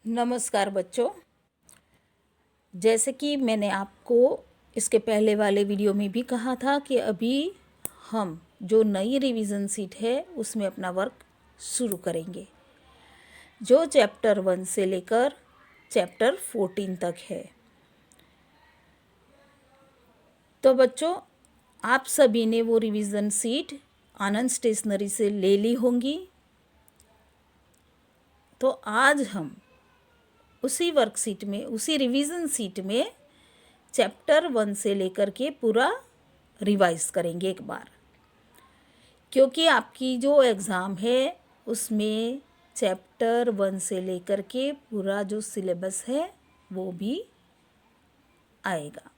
नमस्कार बच्चों। जैसे कि मैंने आपको इसके पहले वाले वीडियो में भी कहा था कि अभी हम जो नई रिवीजन सीट है उसमें अपना वर्क शुरू करेंगे, जो चैप्टर 1 से लेकर चैप्टर 14 तक है। तो बच्चों, आप सभी ने वो रिवीजन सीट आनंद स्टेशनरी से ले ली होंगी। तो आज हम उसी वर्कशीट में, उसी रिवीजन सीट में चैप्टर 1 से लेकर के पूरा रिवाइज करेंगे एक बार, क्योंकि आपकी जो एग्ज़ाम है उसमें चैप्टर 1 से लेकर के पूरा जो सिलेबस है वो भी आएगा।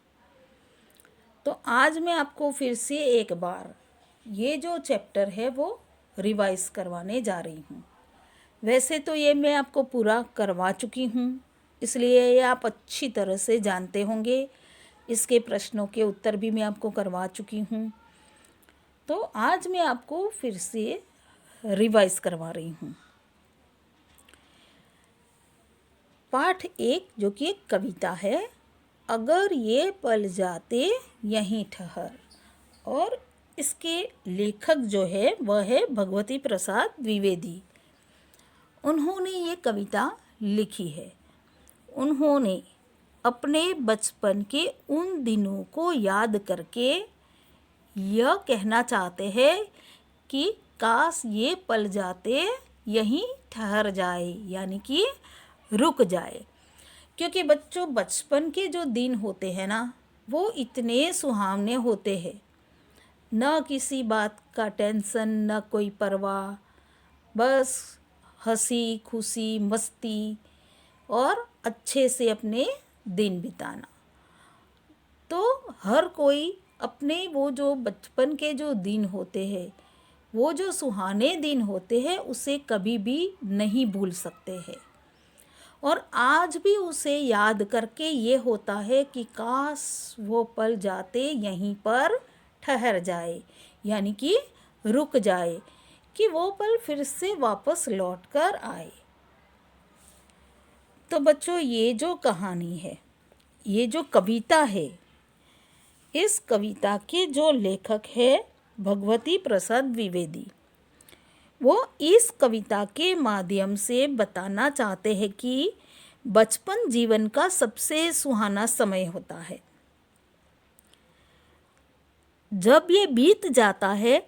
तो आज मैं आपको फिर से एक बार ये जो चैप्टर है वो रिवाइज करवाने जा रही हूँ। वैसे तो ये मैं आपको पूरा करवा चुकी हूँ, इसलिए ये आप अच्छी तरह से जानते होंगे। इसके प्रश्नों के उत्तर भी मैं आपको करवा चुकी हूँ। तो आज मैं आपको फिर से रिवाइज करवा रही हूँ। पाठ 1 जो कि एक कविता है, अगर ये पल जाते यहीं ठहर, और इसके लेखक जो है वह है भगवती प्रसाद द्विवेदी। उन्होंने ये कविता लिखी है। उन्होंने अपने बचपन के उन दिनों को याद करके यह कहना चाहते हैं कि काश ये पल जाते यहीं ठहर जाए, यानी कि रुक जाए। क्योंकि बच्चों, बचपन के जो दिन होते हैं ना, वो इतने सुहावने होते हैं। न किसी बात का टेंशन, न कोई परवाह, बस हंसी खुशी मस्ती और अच्छे से अपने दिन बिताना। तो हर कोई अपने वो जो बचपन के जो दिन होते हैं, वो जो सुहाने दिन होते हैं, उसे कभी भी नहीं भूल सकते हैं। और आज भी उसे याद करके ये होता है कि काश वो पल जाते यहीं पर ठहर जाए, यानी कि रुक जाए, कि वो पल फिर से वापस लौट कर आए। तो बच्चों, ये जो कहानी है, ये जो कविता है, इस कविता के जो लेखक है भगवती प्रसाद द्विवेदी, वो इस कविता के माध्यम से बताना चाहते हैं कि बचपन जीवन का सबसे सुहाना समय होता है। जब ये बीत जाता है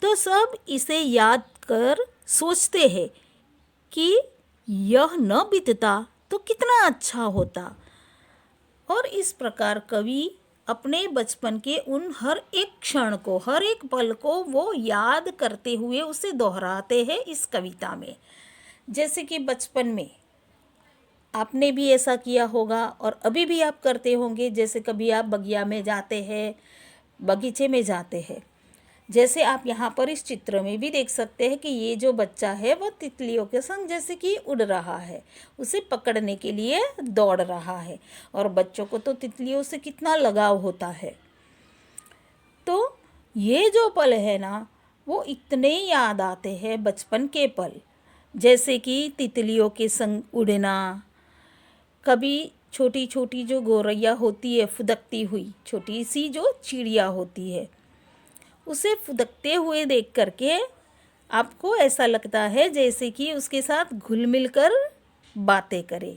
तो सब इसे याद कर सोचते हैं कि यह न बीतता तो कितना अच्छा होता। और इस प्रकार कवि अपने बचपन के उन हर एक क्षण को, हर एक पल को वो याद करते हुए उसे दोहराते हैं इस कविता में। जैसे कि बचपन में आपने भी ऐसा किया होगा और अभी भी आप करते होंगे। जैसे कभी आप बगिया में जाते हैं, बगीचे में जाते हैं, जैसे आप यहाँ पर इस चित्र में भी देख सकते हैं कि ये जो बच्चा है वो तितलियों के संग जैसे कि उड़ रहा है, उसे पकड़ने के लिए दौड़ रहा है। और बच्चों को तो तितलियों से कितना लगाव होता है। तो ये जो पल है ना, वो इतने याद आते हैं बचपन के पल, जैसे कि तितलियों के संग उड़ना। कभी छोटी छोटी जो गौरैया होती है, फुदकती हुई छोटी सी जो चिड़िया होती है, उसे फुदकते हुए देख करके आपको ऐसा लगता है जैसे कि उसके साथ घुल मिल कर बातें करे,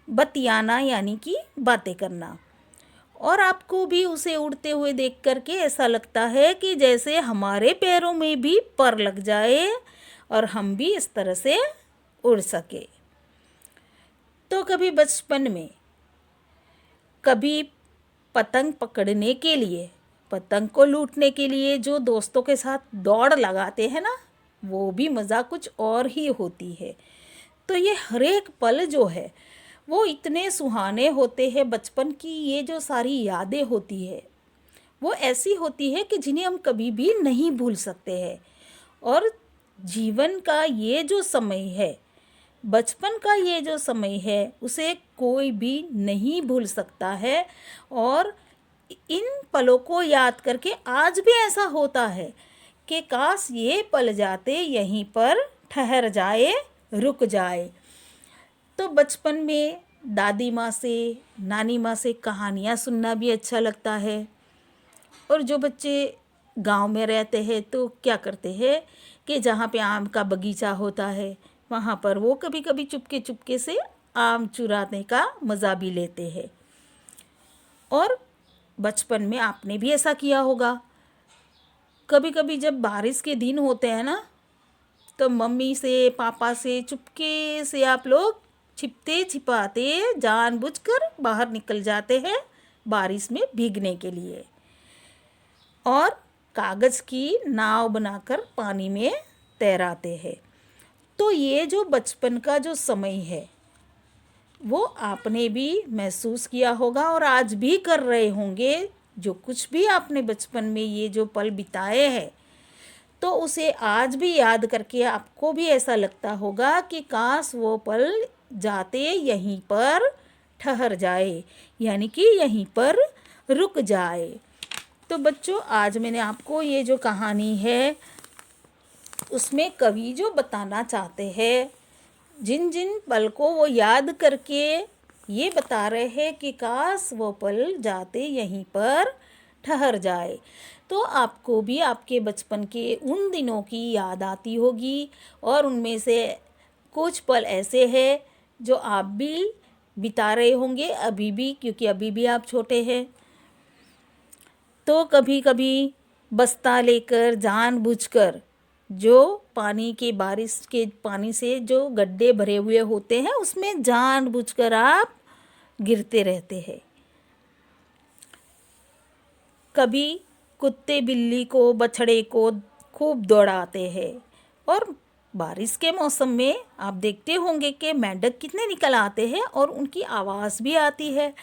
बतियाना यानी कि बातें करना। और आपको भी उसे उड़ते हुए देख करके ऐसा लगता है कि जैसे हमारे पैरों में भी पर लग जाए और हम भी इस तरह से उड़ सके। तो कभी बचपन में कभी पतंग पकड़ने के लिए, पतंग को लूटने के लिए जो दोस्तों के साथ दौड़ लगाते हैं ना, वो भी मज़ा कुछ और ही होती है। तो ये हर एक पल जो है वो इतने सुहाने होते हैं। बचपन की ये जो सारी यादें होती है वो ऐसी होती है कि जिन्हें हम कभी भी नहीं भूल सकते हैं। और जीवन का ये जो समय है, बचपन का ये जो समय है, उसे कोई भी नहीं भूल सकता है। और इन पलों को याद करके आज भी ऐसा होता है कि काश ये पल जाते यहीं पर ठहर जाए, रुक जाए। तो बचपन में दादी माँ से, नानी माँ से कहानियाँ सुनना भी अच्छा लगता है। और जो बच्चे गांव में रहते हैं तो क्या करते हैं कि जहाँ पे आम का बगीचा होता है वहाँ पर वो कभी कभी चुपके चुपके से आम चुराने का मज़ा भी लेते हैं। और बचपन में आपने भी ऐसा किया होगा। कभी कभी जब बारिश के दिन होते हैं ना, तो मम्मी से, पापा से चुपके से आप लोग छिपते छिपाते जानबूझकर बाहर निकल जाते हैं बारिश में भीगने के लिए, और कागज़ की नाव बनाकर पानी में तैराते हैं। तो ये जो बचपन का जो समय है वो आपने भी महसूस किया होगा और आज भी कर रहे होंगे। जो कुछ भी आपने बचपन में ये जो पल बिताए हैं, तो उसे आज भी याद करके आपको भी ऐसा लगता होगा कि काश वो पल जाते यहीं पर ठहर जाए, यानी कि यहीं पर रुक जाए। तो बच्चों, आज मैंने आपको ये जो कहानी है उसमें कवि जो बताना चाहते हैं, जिन जिन पल को वो याद करके ये बता रहे हैं कि काश वो पल जाते यहीं पर ठहर जाए, तो आपको भी आपके बचपन के उन दिनों की याद आती होगी। और उनमें से कुछ पल ऐसे हैं जो आप भी बिता रहे होंगे अभी भी, क्योंकि अभी भी आप छोटे हैं। तो कभी कभी बस्ता लेकर जानबूझकर जो पानी के, बारिश के पानी से जो गड्ढे भरे हुए होते हैं उसमें जानबूझकर आप गिरते रहते हैं। कभी कुत्ते बिल्ली को, बछड़े को खूब दौड़ाते हैं। और बारिश के मौसम में आप देखते होंगे कि मेंढक कितने निकल आते हैं और उनकी आवाज़ भी आती है।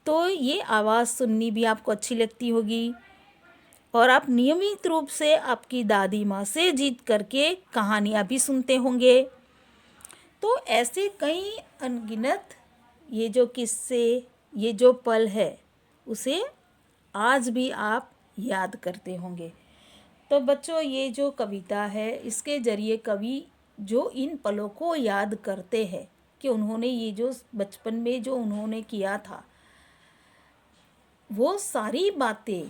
तो ये आवाज़ सुननी भी आपको अच्छी लगती होगी। और आप नियमित रूप से आपकी दादी माँ से जीत करके कहानियाँ भी सुनते होंगे। तो ऐसे कई अनगिनत ये जो किस्से, ये जो पल है, उसे आज भी आप याद करते होंगे। तो बच्चों, ये जो कविता है इसके ज़रिए कवि जो इन पलों को याद करते हैं कि उन्होंने ये जो बचपन में जो उन्होंने किया था, वो सारी बातें,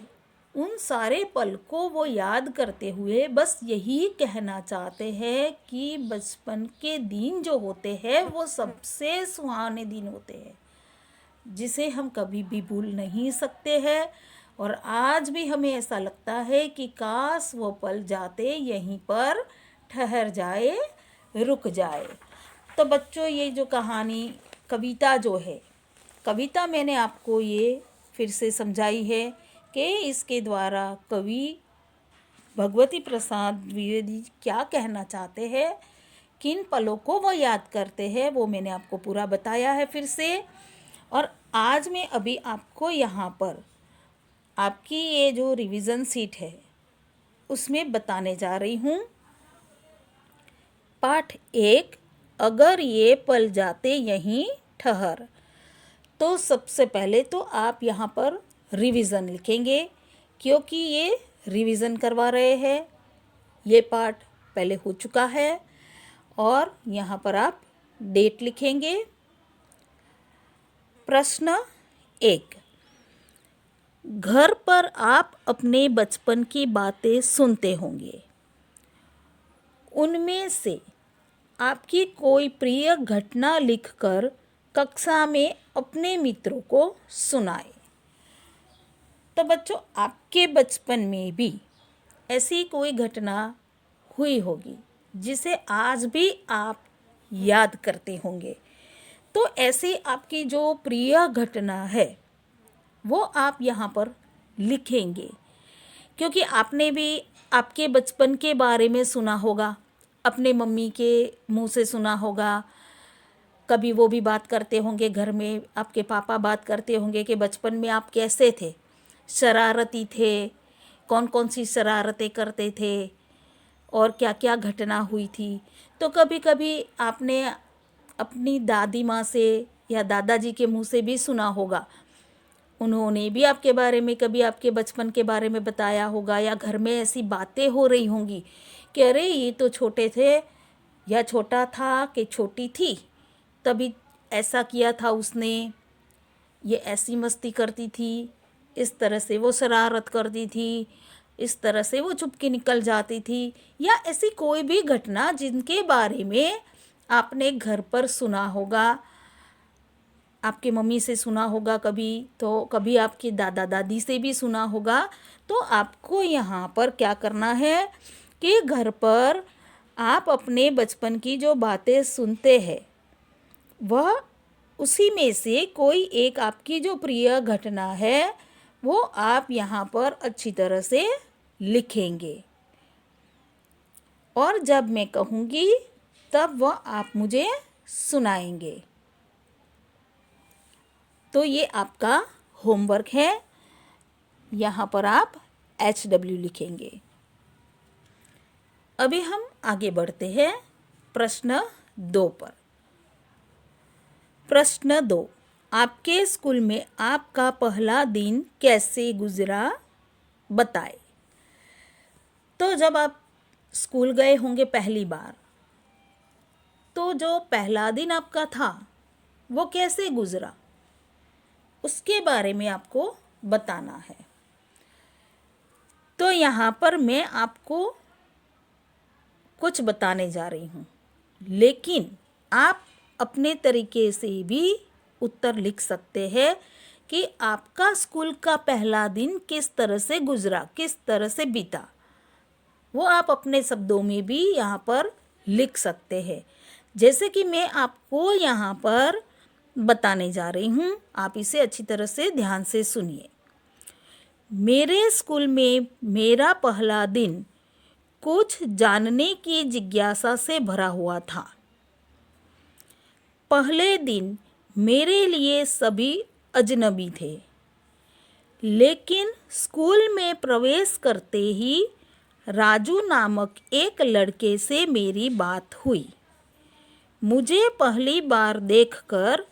उन सारे पल को वो याद करते हुए बस यही कहना चाहते हैं कि बचपन के दिन जो होते हैं वो सबसे सुहाने दिन होते हैं, जिसे हम कभी भी भूल नहीं सकते हैं। और आज भी हमें ऐसा लगता है कि काश वो पल जाते यहीं पर ठहर जाए, रुक जाए। तो बच्चों, ये जो कहानी, कविता जो है, कविता मैंने आपको ये फिर से समझाई है कि इसके द्वारा कवि भगवती प्रसाद द्विवेदी क्या कहना चाहते हैं, किन पलों को वो याद करते हैं, वो मैंने आपको पूरा बताया है फिर से। और आज मैं अभी आपको यहाँ पर आपकी ये जो रिवीजन सीट है उसमें बताने जा रही हूँ। पाठ 1, अगर ये पल जाते यहीं ठहर। तो सबसे पहले तो आप यहाँ पर रिवीजन लिखेंगे, क्योंकि ये रिवीजन करवा रहे हैं। ये पाठ पहले हो चुका है। और यहाँ पर आप डेट लिखेंगे। प्रश्न 1, घर पर आप अपने बचपन की बातें सुनते होंगे। उनमें से आपकी कोई प्रिय घटना लिखकर कक्षा में अपने मित्रों को सुनाए। तो बच्चों, आपके बचपन में भी ऐसी कोई घटना हुई होगी जिसे आज भी आप याद करते होंगे। तो ऐसी आपकी जो प्रिय घटना है वो आप यहाँ पर लिखेंगे, क्योंकि आपने भी आपके बचपन के बारे में सुना होगा, अपने मम्मी के मुंह से सुना होगा। कभी वो भी बात करते होंगे, घर में आपके पापा बात करते होंगे कि बचपन में आप कैसे थे, शरारती थे, कौन कौन सी शरारतें करते थे और क्या क्या घटना हुई थी। तो कभी कभी आपने अपनी दादी माँ से या दादाजी के मुंह से भी सुना होगा। उन्होंने भी आपके बारे में कभी आपके बचपन के बारे में बताया होगा, या घर में ऐसी बातें हो रही होंगी कि अरे ये तो छोटे थे, या छोटा था कि छोटी थी, तभी ऐसा किया था उसने, ये ऐसी मस्ती करती थी, इस तरह से वो शरारत करती थी, इस तरह से वो चुप के निकल जाती थी, या ऐसी कोई भी घटना जिनके बारे में आपने घर पर सुना होगा, आपके मम्मी से सुना होगा कभी, तो कभी आपके दादा दादी से भी सुना होगा। तो आपको यहाँ पर क्या करना है कि घर पर आप अपने बचपन की जो बातें सुनते हैं वह उसी में से कोई एक आपकी जो प्रिय घटना है वो आप यहाँ पर अच्छी तरह से लिखेंगे, और जब मैं कहूँगी तब वह आप मुझे सुनाएंगे। तो ये आपका होमवर्क है, यहाँ पर आप HW लिखेंगे। अभी हम आगे बढ़ते हैं प्रश्न 2 पर। प्रश्न 2, आपके स्कूल में आपका पहला दिन कैसे गुजरा, बताएं। तो जब आप स्कूल गए होंगे पहली बार, तो जो पहला दिन आपका था वो कैसे गुजरा, उसके बारे में आपको बताना है। तो यहाँ पर मैं आपको कुछ बताने जा रही हूँ, लेकिन आप अपने तरीके से भी उत्तर लिख सकते हैं कि आपका स्कूल का पहला दिन किस तरह से गुजरा, किस तरह से बीता, वो आप अपने शब्दों में भी यहाँ पर लिख सकते हैं। जैसे कि मैं आपको यहाँ पर बताने जा रही हूँ, आप इसे अच्छी तरह से ध्यान से सुनिए। मेरे स्कूल में मेरा पहला दिन कुछ जानने की जिज्ञासा से भरा हुआ था। पहले दिन मेरे लिए सभी अजनबी थे, लेकिन स्कूल में प्रवेश करते ही राजू नामक एक लड़के से मेरी बात हुई। मुझे पहली बार देखकर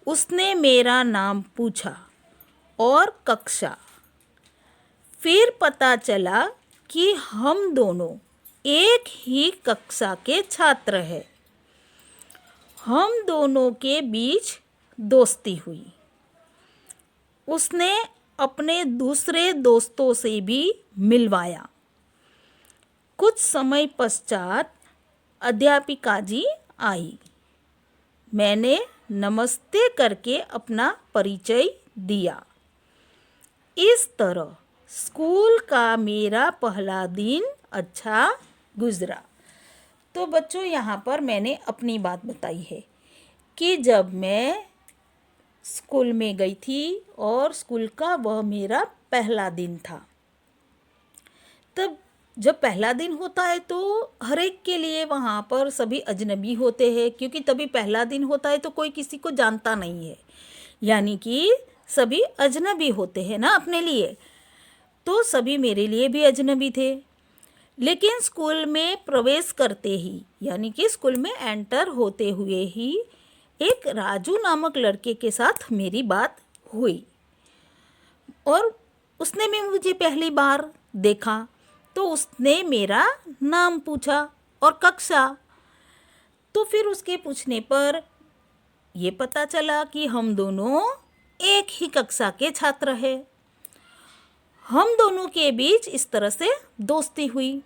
उसने मेरा नाम पूछा और कक्षा। फिर पता चला कि हम दोनों एक ही कक्षा के छात्र हैं। हम दोनों के बीच दोस्ती हुई। उसने अपने दूसरे दोस्तों से भी मिलवाया। कुछ समय पश्चात अध्यापिका जी आई। मैंने नमस्ते करके अपना परिचय दिया। इस तरह स्कूल का मेरा पहला दिन अच्छा गुजरा। तो बच्चों, यहाँ पर मैंने अपनी बात बताई है कि जब मैं स्कूल में गई थी और स्कूल का वह मेरा पहला दिन था। तब जब पहला दिन होता है तो हर एक के लिए वहाँ पर सभी अजनबी होते हैं, क्योंकि तभी पहला दिन होता है तो कोई किसी को जानता नहीं है, यानी कि सभी अजनबी होते हैं ना अपने लिए। तो सभी मेरे लिए भी अजनबी थे। लेकिन स्कूल में प्रवेश करते ही, यानी कि स्कूल में एंटर होते हुए ही एक राजू नामक लड़के के साथ मेरी बात हुई, और उसने भी मुझे पहली बार देखा। तो उसने मेरा नाम पूछा और कक्षा। तो फिर उसके पूछने पर ये पता चला कि हम दोनों एक ही कक्षा के छात्र हैं। हम दोनों के बीच इस तरह से दोस्ती हुई।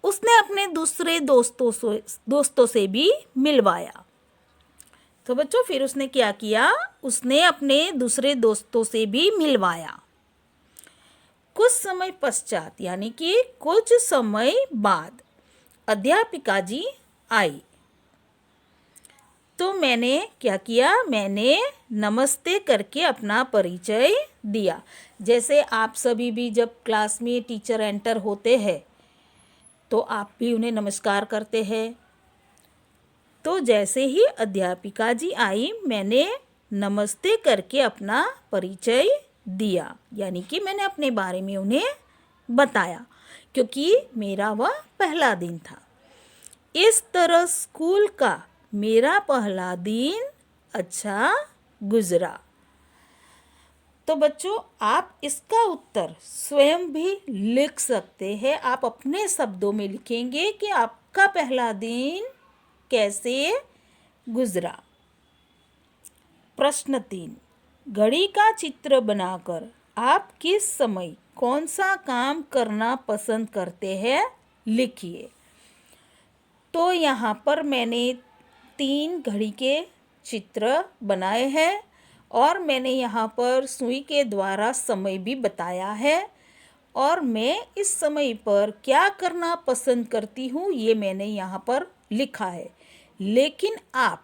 उसने अपने दूसरे दोस्तों से भी मिलवाया। तो बच्चों, फिर उसने क्या किया, उसने अपने दूसरे दोस्तों से भी मिलवाया। कुछ समय पश्चात, यानी कि कुछ समय बाद अध्यापिका जी आई। तो मैंने क्या किया, मैंने नमस्ते करके अपना परिचय दिया। जैसे आप सभी भी जब क्लास में टीचर एंटर होते हैं तो आप भी उन्हें नमस्कार करते हैं। तो जैसे ही अध्यापिका जी आई, मैंने नमस्ते करके अपना परिचय दिया, यानी कि मैंने अपने बारे में उन्हें बताया, क्योंकि मेरा वह पहला दिन था। इस तरह स्कूल का मेरा पहला दिन अच्छा गुजरा। तो बच्चों, आप इसका उत्तर स्वयं भी लिख सकते हैं। आप अपने शब्दों में लिखेंगे कि आपका पहला दिन कैसे गुजरा। प्रश्न 3, घड़ी का चित्र बनाकर आप किस समय कौन सा काम करना पसंद करते हैं, लिखिए। तो यहाँ पर मैंने 3 घड़ी के चित्र बनाए हैं और मैंने यहाँ पर सुई के द्वारा समय भी बताया है और मैं इस समय पर क्या करना पसंद करती हूँ ये मैंने यहाँ पर लिखा है। लेकिन आप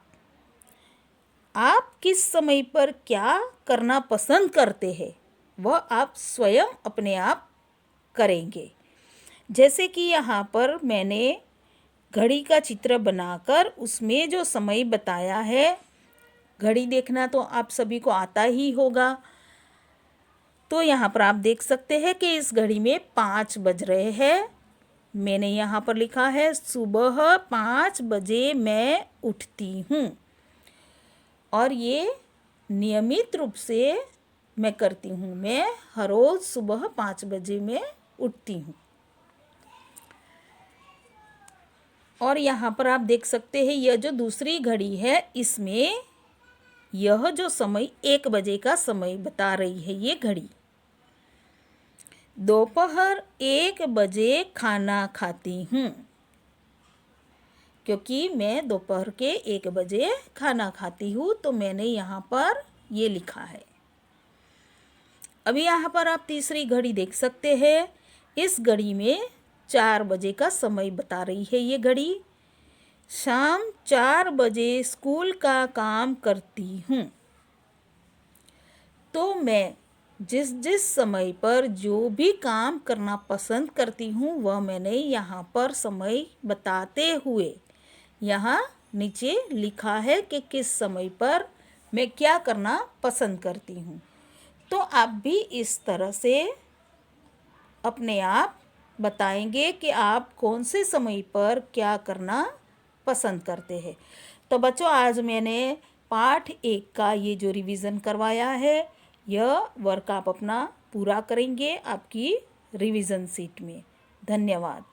किस समय पर क्या करना पसंद करते हैं वह आप स्वयं अपने आप करेंगे। जैसे कि यहाँ पर मैंने घड़ी का चित्र बनाकर उसमें जो समय बताया है, घड़ी देखना तो आप सभी को आता ही होगा। तो यहाँ पर आप देख सकते हैं कि इस घड़ी में 5 बज रहे हैं। मैंने यहाँ पर लिखा है सुबह 5 बजे मैं उठती हूँ और ये नियमित रूप से मैं करती हूँ। मैं हर रोज़ सुबह 5 बजे मैं उठती हूँ। और यहाँ पर आप देख सकते हैं यह जो दूसरी घड़ी है इसमें यह जो समय 1 बजे का समय बता रही है ये घड़ी। दोपहर 1 बजे खाना खाती हूँ क्योंकि मैं दोपहर के 1 बजे खाना खाती हूँ, तो मैंने यहाँ पर ये लिखा है। अभी यहाँ पर आप तीसरी घड़ी देख सकते हैं। इस घड़ी में 4 बजे का समय बता रही है ये घड़ी। शाम 4 बजे स्कूल का काम करती हूँ। तो मैं जिस जिस समय पर जो भी काम करना पसंद करती हूँ वह मैंने यहाँ पर समय बताते हुए यहाँ नीचे लिखा है कि किस समय पर मैं क्या करना पसंद करती हूँ। तो आप भी इस तरह से अपने आप बताएंगे कि आप कौन से समय पर क्या करना पसंद करते हैं। तो बच्चों आज मैंने पाठ 1 का ये जो रिवीजन करवाया है यह वर्क आप अपना पूरा करेंगे आपकी रिवीजन शीट में। धन्यवाद।